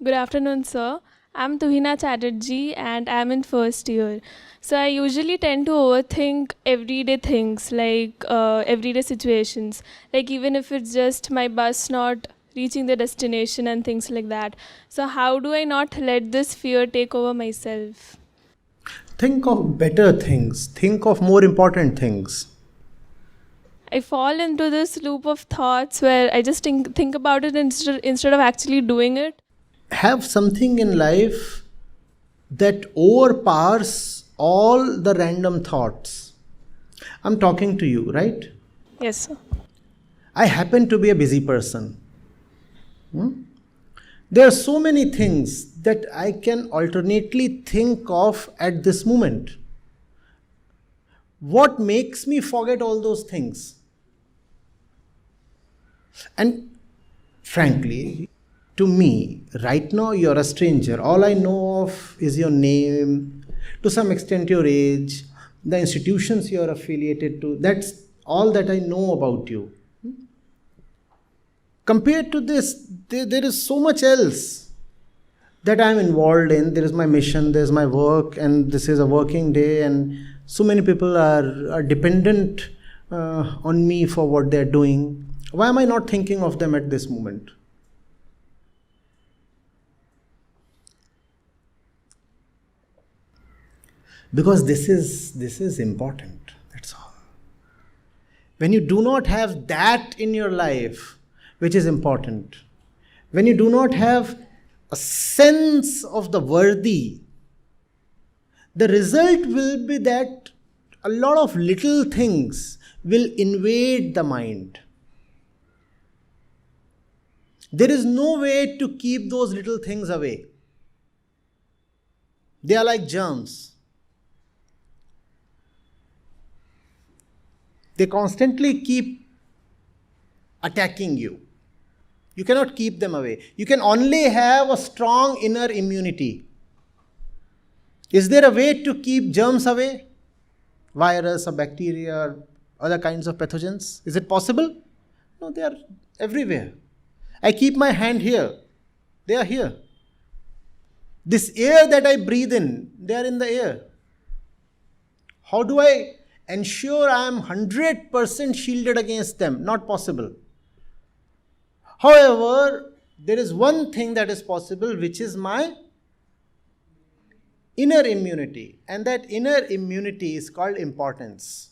Good afternoon, sir. I'm Tuhina Chatterjee and I'm in first year. So I usually tend to overthink everyday things like everyday situations, like even if it's just my bus not reaching the destination and things like that. So how do I not let this fear take over myself? Think of better things. Think of more important things. I fall into this loop of thoughts where I just think about it instead of actually doing it. Have something in life that overpowers all the random thoughts. I'm talking to you, right? Yes, sir. I happen to be a busy person. There are so many things that I can alternately think of at this moment. What makes me forget all those things? And frankly, to me, right now you're a stranger. All I know of is your name, to some extent your age, the institutions you're affiliated to. That's all that I know about you. Compared to this, there is so much else that I'm involved in. There is my mission, there's my work, and this is a working day, and so many people are dependent on me for what they're doing. Why am I not thinking of them at this moment? Because this is important. That's all. When you do not have that in your life, which is important, when you do not have a sense of the worthy, the result will be that a lot of little things will invade the mind. There is no way to keep those little things away. They are like germs. They constantly keep attacking you. You cannot keep them away. You can only have a strong inner immunity. Is there a way to keep germs away? Virus or bacteria or other kinds of pathogens? Is it possible? No, they are everywhere. I keep my hand here. They are here. This air that I breathe in, they are in the air. How do I ensure I am 100% shielded against them? Not possible. However, there is one thing that is possible, which is my inner immunity. And that inner immunity is called importance.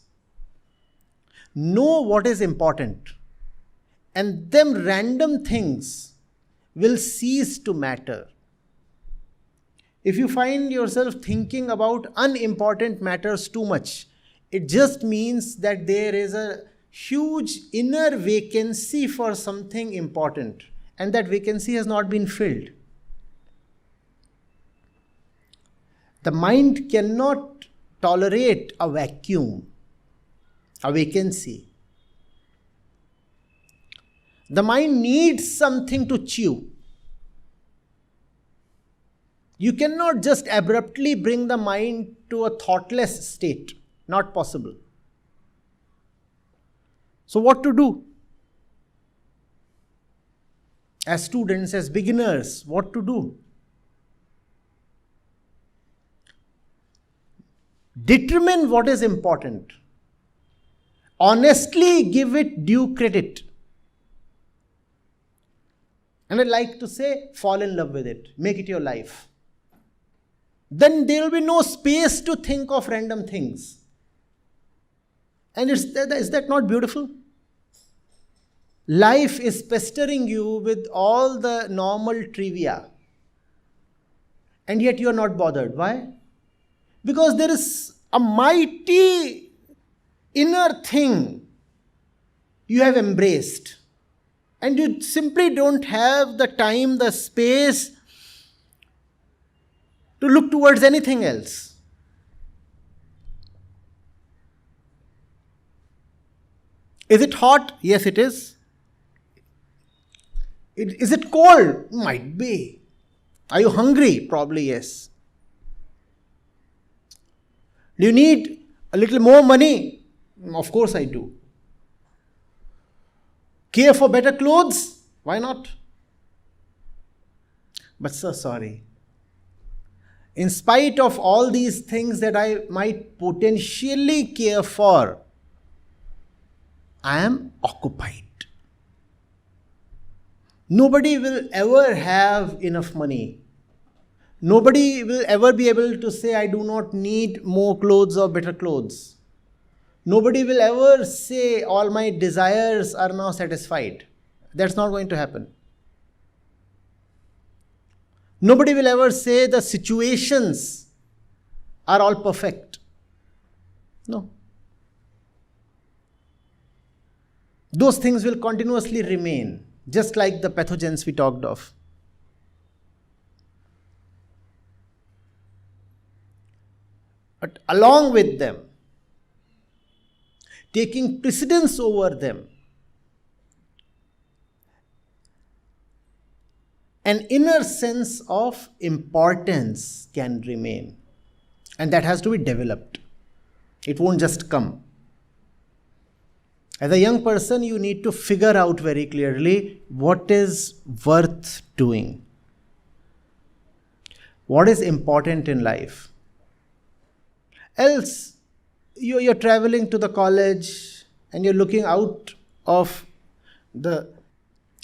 Know what is important, and them random things will cease to matter. If you find yourself thinking about unimportant matters too much, it just means that there is a huge inner vacancy for something important, and that vacancy has not been filled. The mind cannot tolerate a vacuum, a vacancy. The mind needs something to chew. You cannot just abruptly bring the mind to a thoughtless state. Not possible. So what to do? As students, as beginners, what to do? Determine what is important. Honestly give it due credit. And I like to say, fall in love with it. Make it your life. Then there will be no space to think of random things. And is that not beautiful? Life is pestering you with all the normal trivia. And yet you are not bothered. Why? Because there is a mighty inner thing you have embraced. And you simply don't have the time, the space to look towards anything else. Is it hot? Yes, it is. Is it cold? Might be. Are you hungry? Probably yes. Do you need a little more money? Of course I do. Care for better clothes? Why not? but so sorry. In spite of all these things that I might potentially care for, I am occupied. Nobody will ever have enough money. Nobody will ever be able to say, I do not need more clothes or better clothes. Nobody will ever say, all my desires are now satisfied. That's not going to happen. Nobody will ever say the situations are all perfect. No. Those things will continuously remain, just like the pathogens we talked of. But along with them, taking precedence over them, an inner sense of importance can remain. And that has to be developed. It won't just come. As a young person, you need to figure out very clearly what is worth doing. What is important in life. Else, you're traveling to the college and you're looking out of the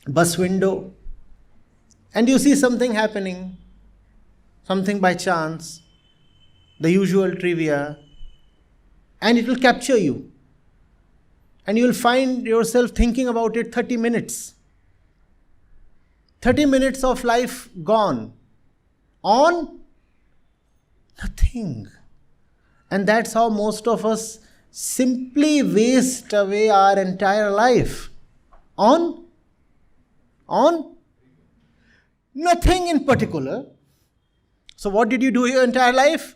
bus window and you see something happening, something by chance, the usual trivia, and it will capture you. And you will find yourself thinking about it 30 minutes. 30 minutes of life gone on nothing. And that's how most of us simply waste away our entire life. On nothing in particular. So what did you do your entire life?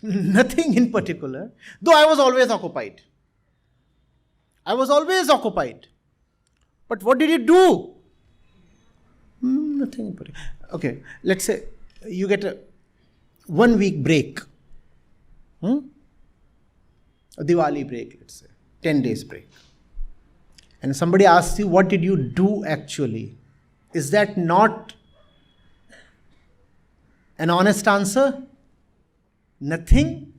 Nothing in particular. Though I was always occupied. But what did you do? Nothing in particular. Okay, let's say you get a 1 week break. A Diwali break, let's say. 10 days break. And somebody asks you, what did you do actually? Is that not an honest answer? Nothing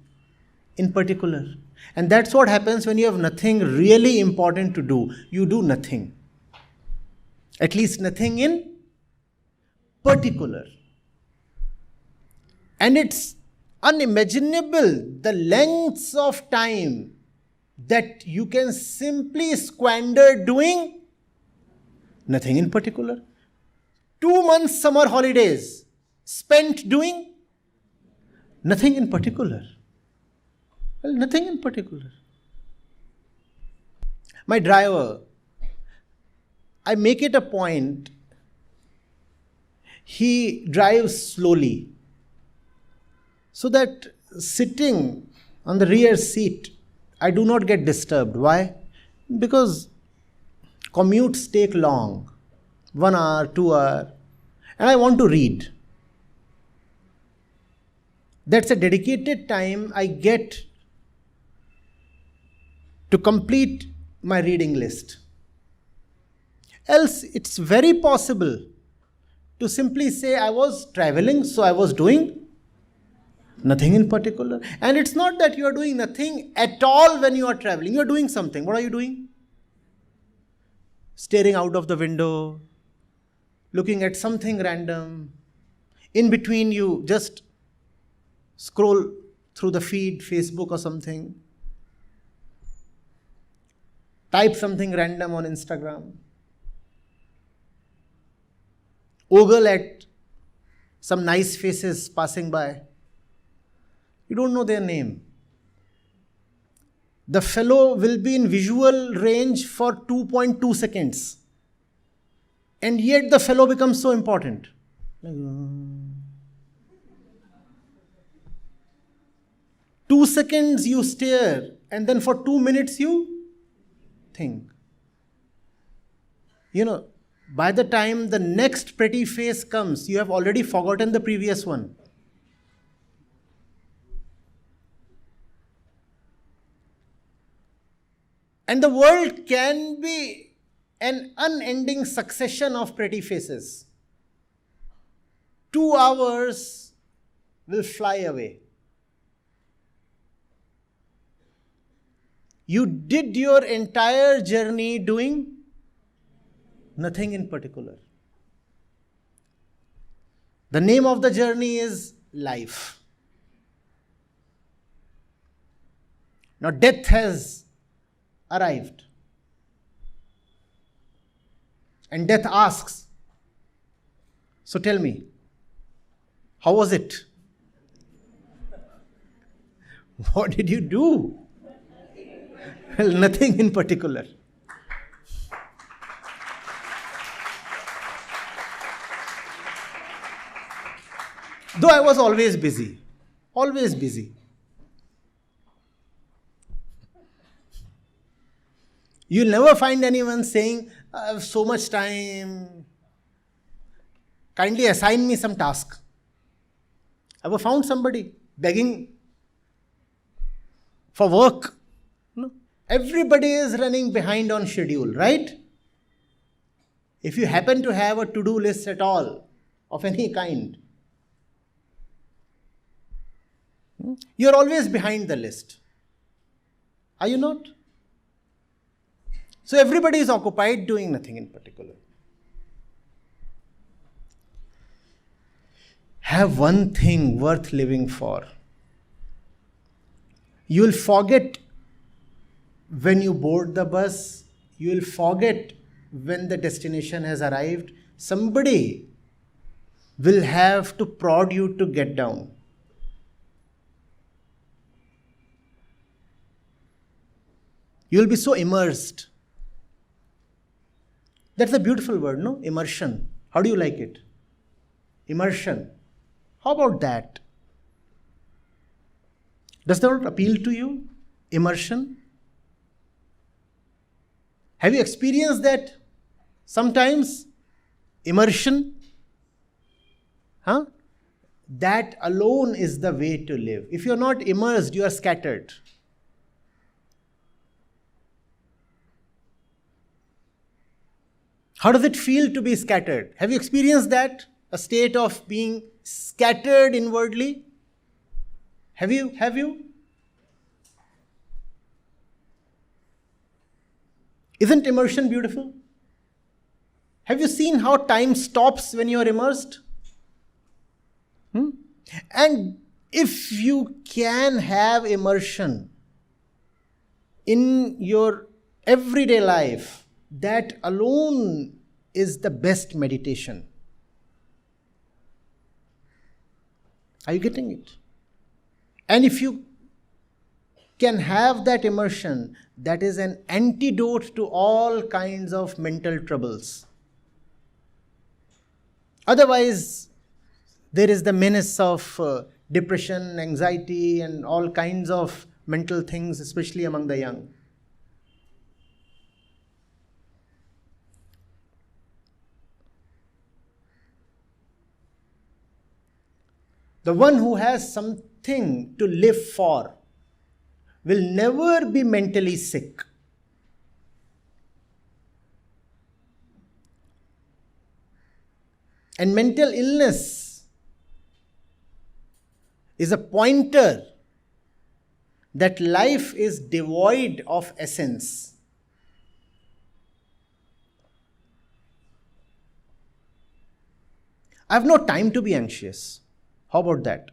in particular. And that's what happens when you have nothing really important to do. You do nothing. At least nothing in particular. And it's unimaginable the lengths of time that you can simply squander doing nothing in particular. 2 months summer holidays spent doing nothing in particular. Well, nothing in particular. My driver, I make it a point, he drives slowly so that sitting on the rear seat, I do not get disturbed. Why? Because commutes take long, 1 hour, 2 hours, and I want to read. That's a dedicated time I get to complete my reading list. Else, it's very possible to simply say I was traveling, so I was doing nothing in particular. And it's not that you are doing nothing at all when you are traveling. You are doing something. What are you doing? Staring out of the window, looking at something random. In between, you just scroll through the feed, Facebook or something. Type something random on Instagram. Ogle at some nice faces passing by. You don't know their name. The fellow will be in visual range for 2.2 seconds. And yet the fellow becomes so important. 2 seconds you stare, and then for 2 minutes you think. By the time the next pretty face comes, you have already forgotten the previous one. And the world can be an unending succession of pretty faces. 2 hours will fly away. You did your entire journey doing nothing in particular. The name of the journey is life. Now death has arrived. And death asks, so tell me, how was it? What did you do? Well, nothing in particular. Though I was always busy. Always busy. You'll never find anyone saying, I have so much time. Kindly assign me some task. Ever found somebody begging for work? No. Everybody is running behind on schedule, right? If you happen to have a to-do list at all, of any kind, you're always behind the list. Are you not? So everybody is occupied doing nothing in particular. Have one thing worth living for. You will forget when you board the bus. You will forget when the destination has arrived. Somebody will have to prod you to get down. You will be so immersed. That's a beautiful word, no? Immersion. How do you like it? Immersion. How about that? Does that not appeal to you? Immersion? Have you experienced that sometimes? Immersion? That alone is the way to live. If you're not immersed, you are scattered. How does it feel to be scattered? Have you experienced that? A state of being scattered inwardly? Have you? Isn't immersion beautiful? Have you seen how time stops when you are immersed? And if you can have immersion in your everyday life, that alone is the best meditation. Are you getting it? And if you can have that immersion, that is an antidote to all kinds of mental troubles. Otherwise, there is the menace of depression, anxiety, and all kinds of mental things, especially among the young. The one who has something to live for will never be mentally sick. And mental illness is a pointer that life is devoid of essence. I have no time to be anxious. How about that?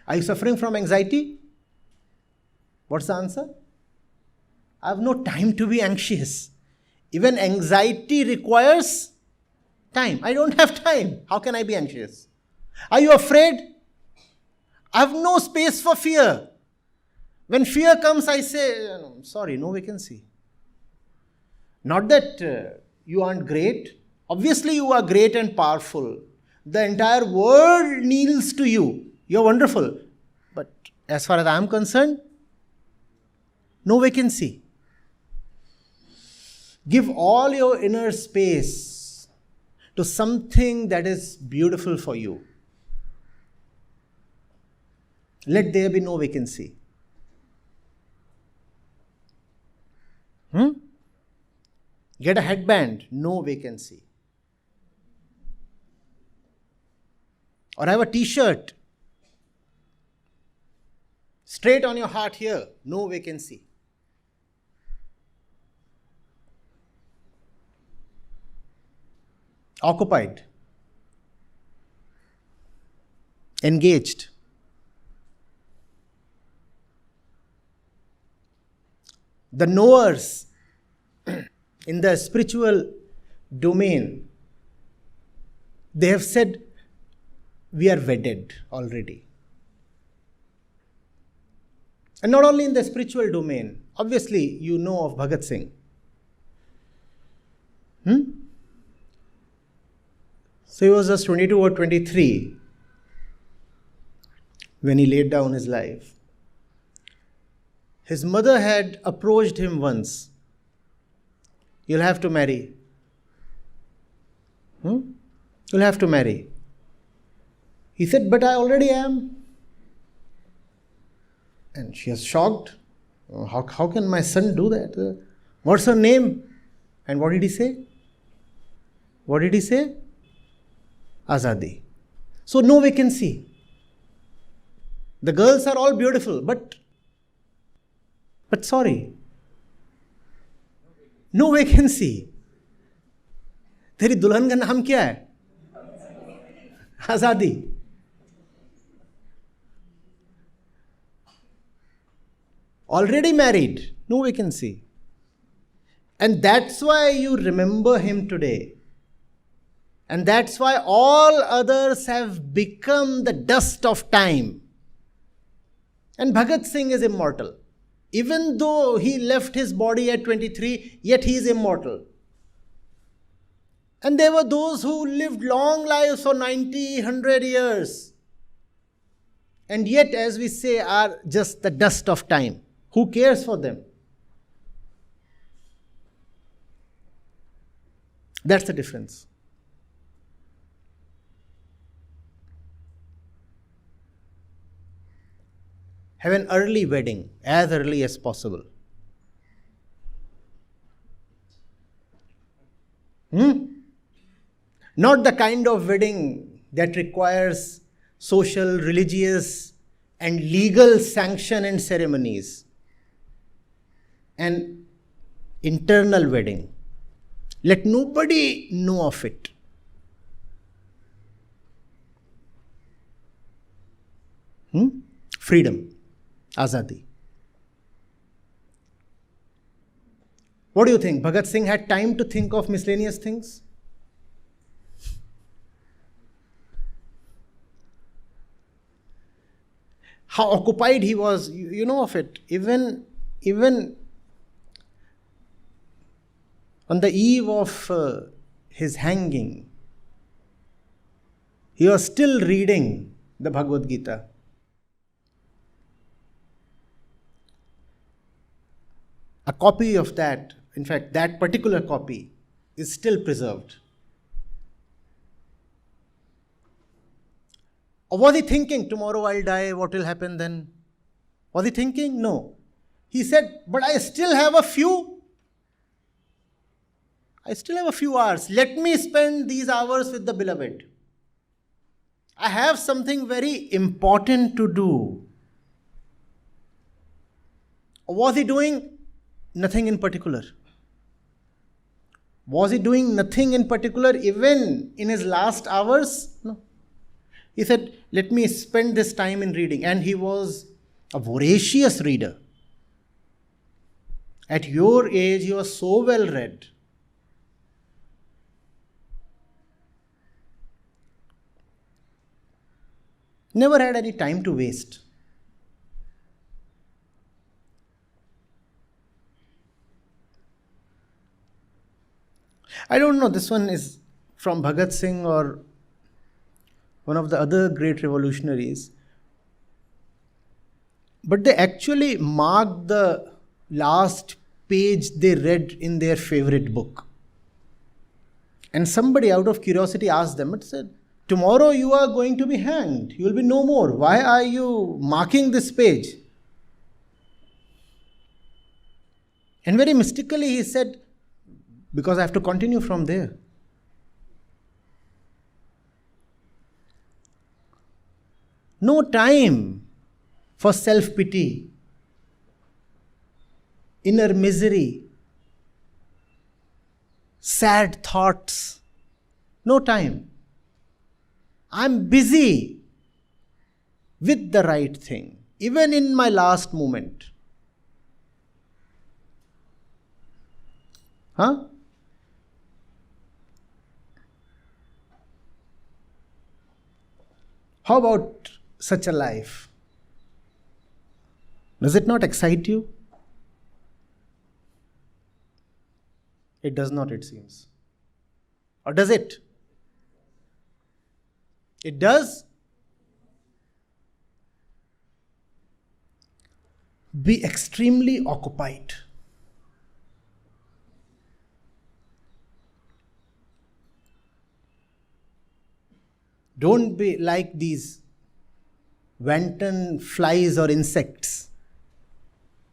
Are you suffering from anxiety? What's the answer? I have no time to be anxious. Even anxiety requires time. I don't have time. How can I be anxious? Are you afraid? I have no space for fear. When fear comes, I say, sorry, no vacancy. Not that you aren't great. Obviously, you are great and powerful. The entire world kneels to you. You're wonderful. But as far as I'm concerned, no vacancy. Give all your inner space to something that is beautiful for you. Let there be no vacancy. Get a headband, no vacancy. Or have a t-shirt. Straight on your heart here, no vacancy. Occupied. Engaged. The knowers in the spiritual domain, they have said, we are wedded already. And not only in the spiritual domain, obviously you know of Bhagat Singh. So he was just 22 or 23 when he laid down his life. His mother had approached him once. You'll have to marry. You'll have to marry. He said, but I already am. And she was shocked. How can my son do that? What's her name? And what did he say? What did he say? Azadi. So no vacancy. The girls are all beautiful, but sorry, no vacancy. तेरी दुल्हन का नाम क्या है? आजादी. Already married, no vacancy. And that's why you remember him today. And that's why all others have become the dust of time. And Bhagat Singh is immortal. Even though he left his body at 23, yet he is immortal. And there were those who lived long lives for 90, 100 years. And yet, as we say, are just the dust of time. Who cares for them? That's the difference. Have an early wedding, as early as possible. Not the kind of wedding that requires social, religious, and legal sanction and ceremonies. An internal wedding. Let nobody know of it. Freedom. Azadi. What do you think? Bhagat Singh had time to think of miscellaneous things? How occupied he was, you know of it. Even on the eve of his hanging, he was still reading the Bhagavad Gita. A copy of that, in fact, that particular copy is still preserved. Or was he thinking, tomorrow I'll die, what will happen then? Was he thinking? No. He said, but I still have a few hours. Let me spend these hours with the beloved. I have something very important to do. Or was he doing nothing in particular? Was he doing nothing in particular even in his last hours? No. He said, let me spend this time in reading. And he was a voracious reader. At your age, he was so well read. Never had any time to waste. I don't know, this one is from Bhagat Singh or one of the other great revolutionaries. But they actually marked the last page they read in their favorite book. And somebody out of curiosity asked them, it said, tomorrow you are going to be hanged. You will be no more. Why are you marking this page? And very mystically he said, because I have to continue from there. No time for self-pity, inner misery, sad thoughts. No time. I'm busy with the right thing, even in my last moment. Huh? How about such a life? Does it not excite you? It does not, it seems. Or does it? It does? Be extremely occupied. Don't be like these wanton flies or insects.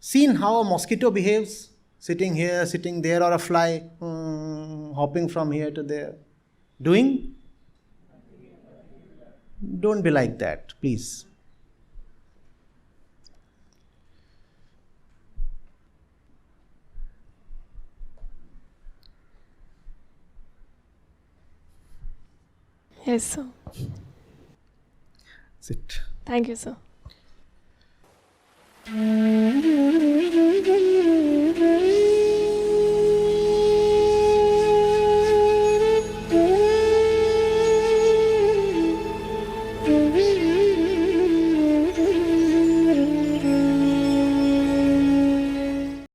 Seen how a mosquito behaves? Sitting here, sitting there, or a fly hopping from here to there. Doing? Don't be like that, please. Yes, sir. Sit. Thank you, sir.